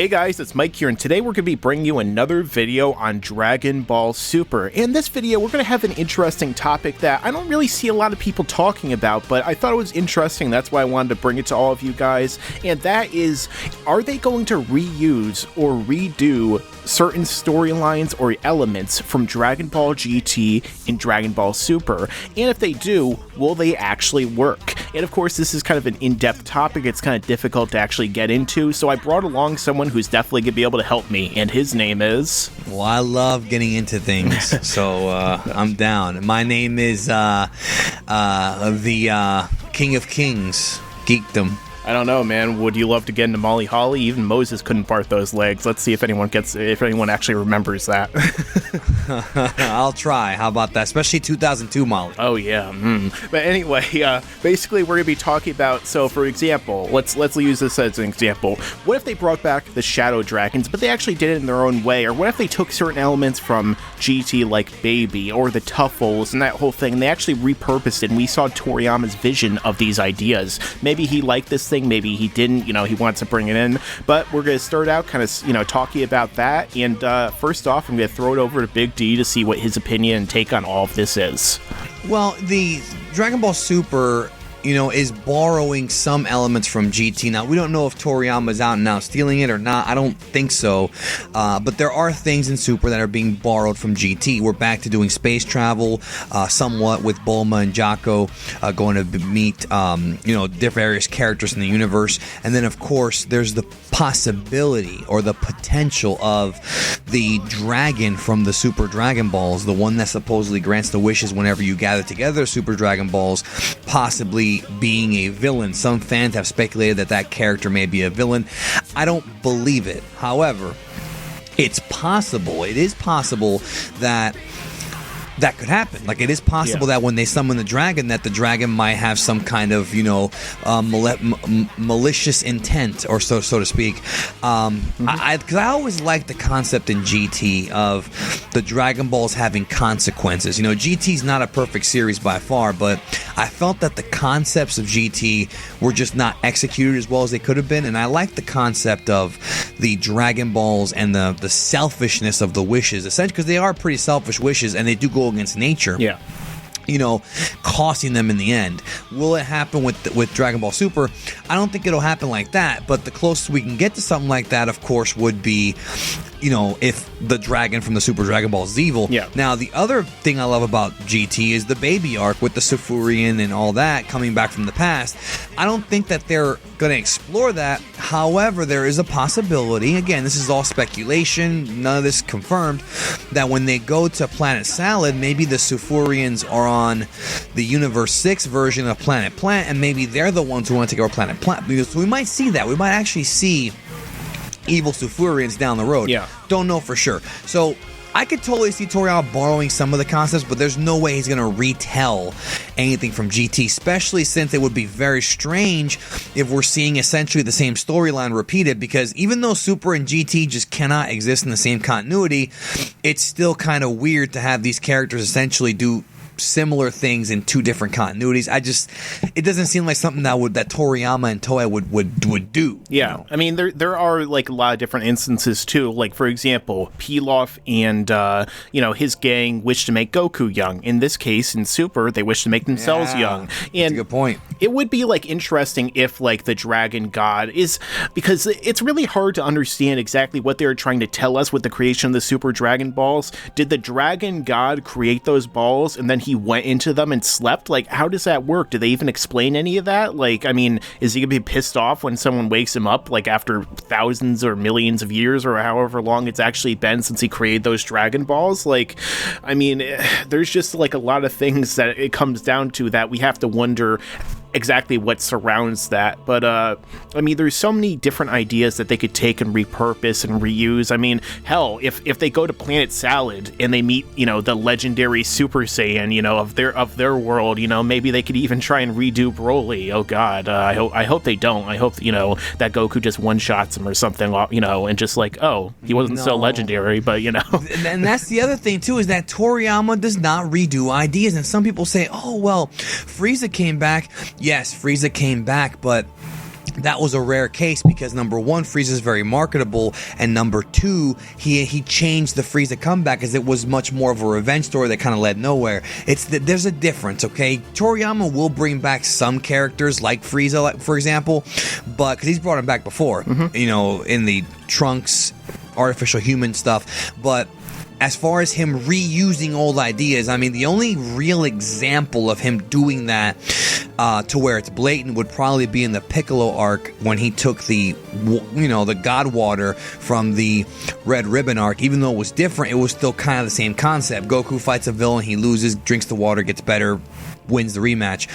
Hey guys, it's Mike here, and today we're going to be bringing you another video on Dragon Ball Super. In this video, we're going to have an interesting topic that I don't really see a lot of people talking about, but I thought it was interesting. That's why I wanted to bring it to all of you guys, and that is, are they going to reuse or redo certain storylines or elements from Dragon Ball GT and Dragon Ball Super? And if they do, will they actually work? And of course, this is kind of an in-depth topic. It's kind of difficult to actually get into, so I brought along someone who's definitely going to be able to help me, and his name is... Well, I love getting into things, so I'm down. My name is the King of Kings, Geekdom. I don't know, man. Would you love to get into Molly Holly? Even Moses couldn't part those legs. Let's see if anyone actually remembers that. I'll try. How about that? Especially 2002 Molly. Oh yeah. But anyway, basically we're gonna be talking about. So, for example, let's use this as an example. What if they brought back the Shadow Dragons, but they actually did it in their own way? Or what if they took certain elements from GT, like Baby or the Tuffles and that whole thing, and they actually repurposed it? And we saw Toriyama's vision of these ideas. Maybe he liked this thing, maybe he didn't, he wants to bring it in, but we're going to start out kind of, talking about that, and first off, I'm going to throw it over to Big D to see what his opinion and take on all of this is. Well, the Dragon Ball Super, is borrowing some elements from GT. Now, we don't know if Toriyama's out and now stealing it or not. I don't think so. But there are things in Super that are being borrowed from GT. We're back to doing space travel, somewhat with Bulma and Jocko going to meet, different various characters in the universe. And then, of course, there's the possibility or the potential of the dragon from the Super Dragon Balls, the one that supposedly grants the wishes whenever you gather together Super Dragon Balls, possibly being a villain. Some fans have speculated that that character may be a villain. I don't believe it. However, it's possible. It is possible that that could happen. Like, it is possible that when they summon the dragon, that the dragon might have some kind of, malicious intent, or so to speak. Because I always liked the concept in GT of the Dragon Balls having consequences. GT's not a perfect series by far, but I felt that the concepts of GT were just not executed as well as they could have been, and I like the concept of the Dragon Balls and the selfishness of the wishes, essentially, because they are pretty selfish wishes, and they do go against nature. Yeah. Costing them in the end. Will it happen with Dragon Ball Super? I don't think it'll happen like that, but the closest we can get to something like that, of course, would be, if the dragon from the Super Dragon Ball is evil. Yeah. Now, the other thing I love about GT is the Baby arc with the Sufurian and all that coming back from the past. I don't think that they're going to explore that. However, there is a possibility, again, this is all speculation, none of this confirmed, that when they go to Planet Salad, maybe the Sufurians are on the Universe 6 version of Planet Plant, and maybe they're the ones who want to take over Planet Plant. Because we might see that. We might actually see evil Sufurians down the road. Yeah. Don't know for sure. So I could totally see Toriyama borrowing some of the concepts, but there's no way he's going to retell anything from GT, especially since it would be very strange if we're seeing essentially the same storyline repeated, because even though Super and GT just cannot exist in the same continuity, it's still kind of weird to have these characters essentially do similar things in two different continuities. It doesn't seem like something that Toriyama and Toei would do. Yeah, I mean, there are like a lot of different instances too. Like, for example, Pilaf and his gang wish to make Goku young. In this case, in Super, they wish to make themselves young. And that's a good point. It would be like interesting if like the Dragon God is, because it's really hard to understand exactly what they were trying to tell us with the creation of the Super Dragon Balls. Did the Dragon God create those balls and then he went into them and slept? Like, how does that work? Do they even explain any of that? Like, I mean, is he gonna be pissed off when someone wakes him up, like, after thousands or millions of years or however long it's actually been since he created those Dragon Balls? Like, I mean, there's just like a lot of things that it comes down to that we have to wonder exactly what surrounds that. But I mean, there's so many different ideas that they could take and repurpose and reuse. I mean, hell, if they go to Planet Salad and they meet the legendary Super Saiyan of their world, maybe they could even try and redo Broly. Oh god, I hope they don't. I hope that Goku just one shots him or something, and just like, oh, he wasn't so legendary, but And that's the other thing too, is that Toriyama does not redo ideas. And some people say, oh well, Frieza came back. Yes, Frieza came back, but that was a rare case because number one, Frieza's very marketable, and number two, he changed the Frieza comeback because it was much more of a revenge story that kind of led nowhere. There's a difference, okay? Toriyama will bring back some characters like Frieza, like, for example, but because he's brought him back before, you know, in the Trunks artificial human stuff, but as far as him reusing old ideas, I mean, the only real example of him doing that to where it's blatant would probably be in the Piccolo arc when he took the God Water from the Red Ribbon arc. Even though it was different, it was still kind of the same concept. Goku fights a villain, he loses, drinks the water, gets better, wins the rematch,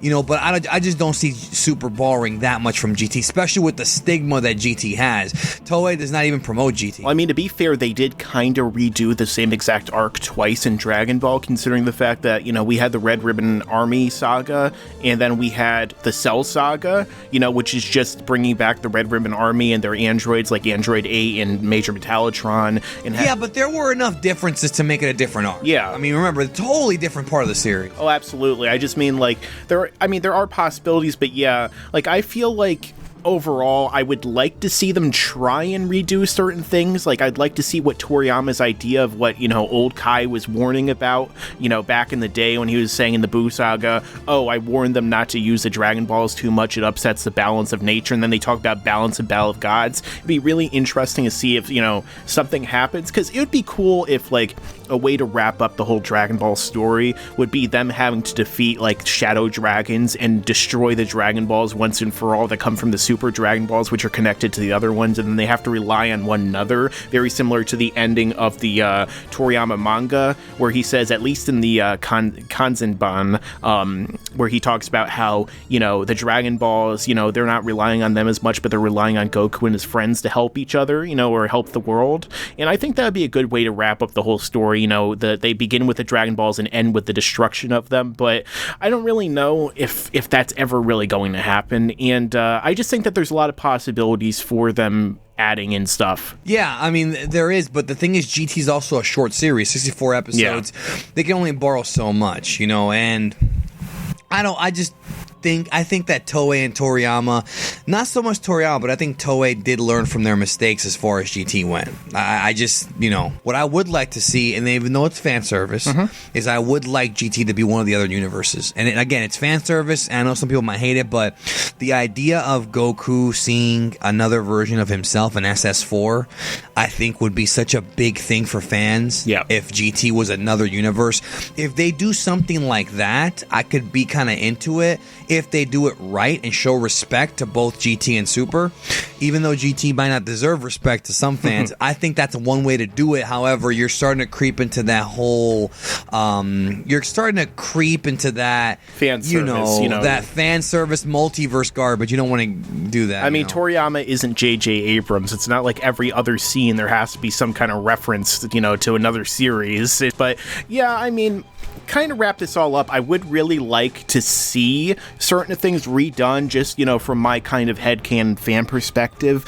you know. But I just don't see Super borrowing that much from GT, especially with the stigma that GT has. Toei does not even promote GT. Well, I mean, to be fair, they did kind of redo the same exact arc twice in Dragon Ball, considering the fact that, you know, we had the Red Ribbon Army saga, and then we had the Cell saga, you know, which is just bringing back the Red Ribbon Army and their androids like Android 8 and Major Metallotron. And yeah, but there were enough differences to make it a different arc. Yeah. I mean, remember, it's a totally different part of the series. Oh, absolutely. I just mean, like, there are possibilities, but yeah, like, I feel like overall, I would like to see them try and redo certain things. Like, I'd like to see what Toriyama's idea of what, you know, old Kai was warning about, you know, back in the day when he was saying in the Buu saga, oh, I warned them not to use the Dragon Balls too much, it upsets the balance of nature, and then they talk about balance and Battle of Gods. It'd be really interesting to see if, you know, something happens, because it would be cool if, like, a way to wrap up the whole Dragon Ball story would be them having to defeat, like, shadow dragons and destroy the Dragon Balls once and for all that come from the Super Dragon Balls, which are connected to the other ones, and then they have to rely on one another, very similar to the ending of the Toriyama manga, where he says, at least in the Kanzenban, where he talks about how, you know, the Dragon Balls, you know, they're not relying on them as much, but they're relying on Goku and his friends to help each other, you know, or help the world. And I think that would be a good way to wrap up the whole story. You know, they begin with the Dragon Balls and end with the destruction of them, but I don't really know if that's ever really going to happen, and I just think that there's a lot of possibilities for them adding in stuff. Yeah, I mean, there is, but the thing is, GT's also a short series, 64 episodes. Yeah. They can only borrow so much, you know, and I think that Toei and Toriyama, not so much Toriyama, but I think Toei did learn from their mistakes as far as GT went. I just, you know, what I would like to see, and even though it's fan service, is I would like GT to be one of the other universes. And again, it's fan service, and I know some people might hate it, but the idea of Goku seeing another version of himself in SS4, I think would be such a big thing for fans. Yeah. If GT was another universe. If they do something like that, I could be kind of into it. If they do it right and show respect to both GT and Super, even though GT might not deserve respect to some fans, I think that's one way to do it. However, you're starting to creep into that whole, fan service, that fan service multiverse garbage. You don't want to do that. I mean, Toriyama isn't J.J. Abrams. It's not like every other scene there has to be some kind of reference, you know, to another series. But yeah, I mean, kind of wrap this all up, I would really like to see certain things redone, just, you know, from my kind of headcanon fan perspective.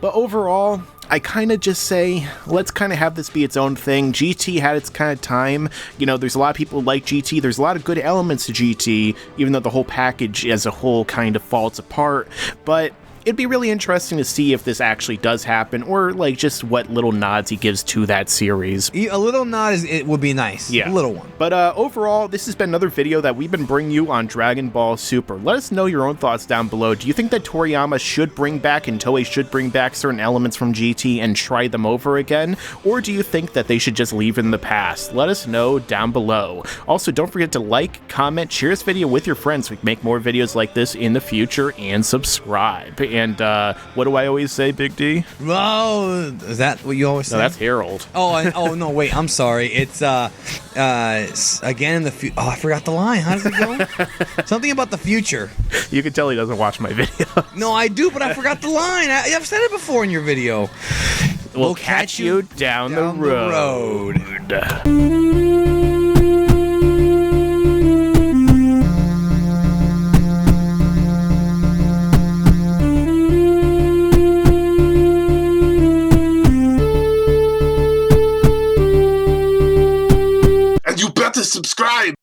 But overall, I kind of just say, let's kind of have this be its own thing. GT had its kind of time. You know, there's a lot of people who like GT. There's a lot of good elements to GT, even though the whole package as a whole kind of falls apart. But it'd be really interesting to see if this actually does happen, or like just what little nods he gives to that series. A little nod it would be nice. Yeah. A little one. But overall, this has been another video that we've been bringing you on Dragon Ball Super. Let us know your own thoughts down below. Do you think that Toriyama should bring back and Toei should bring back certain elements from GT and try them over again? Or do you think that they should just leave in the past? Let us know down below. Also, don't forget to like, comment, share this video with your friends so we can make more videos like this in the future, and subscribe. And what do I always say, Big D? Oh, is that what you always say? No, that's Harold. Oh, no, wait, I'm sorry. It's, again in the future. Oh, I forgot the line. How does it go? Something about the future. You can tell he doesn't watch my videos. No, I do, but I forgot the line. I've said it before in your video. We'll catch you down the road. You better subscribe.